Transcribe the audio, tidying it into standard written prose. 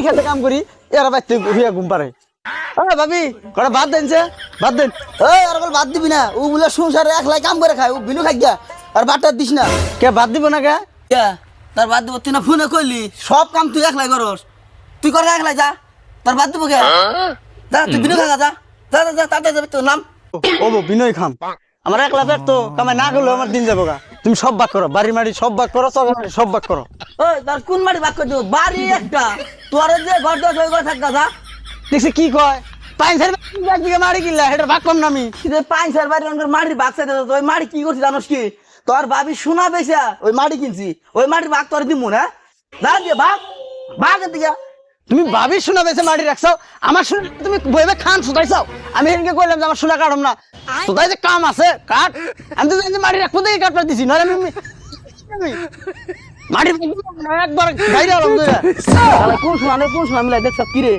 খেতে কাম করি এরা বাইতে হুইয়া ঘুম পারে ভাবি কটা বাদ দেন বাদ দেন আর বল বাদ দিবি না ও বলে সংসারে একলাই কাম করে খায় ও বিনু খাই গা আর বাটা দিস না কে বাদ দিব না কে কে তার বাদ দিব তুই না ফোনে কইলি সব কাম তুই একলাই করস তুই করে একলাই যা তার বাদ দিব কে যা তুই বিনু খা যা যা যা তাতে যাবি তোর নাম ও বিনয় খাম আমার একলা পেট তো কামাই না করলেও আমার দিন যাবো গা তুমি সব ভাগ করো বাড়ি মাড়ি সব ভাগ করো সব ভাগ করো ওই তার কোন মাটি বাক করে দিব বাড়ি একটা তোর যে ঘর দর ওই ঘর থাকা যা দেখছি কি কয় পাইন সাইড দিকে মারি কিনলা এটা ভাগ কম নামি কিন্তু পাঁচশার বাড়ি অনেক মাটির বাক চাইতে ওই মাটি কি করছি জানোস কি তোর ভাবি শোনা বেশা ওই মাটি কিনছি ওই মাটির বাক তোর দিব না যা দিয়ে ভাগ ভাগ দিকে তুমি ভাবি শোনা বেছে মারি রাখছো আমার শুনে তুমি বইবে খান শুধাইছাও আমি এদিকে কইলাম যে আমার শোনা কাটম না শুধাই যে কাম আছে কাট আমি তো জানি মারি রাখবো দেখে কাটটা দিছি নয় আমি মাটি একবার বাইরে আলাম কোন শোনা মিলাই দেখছ কি রে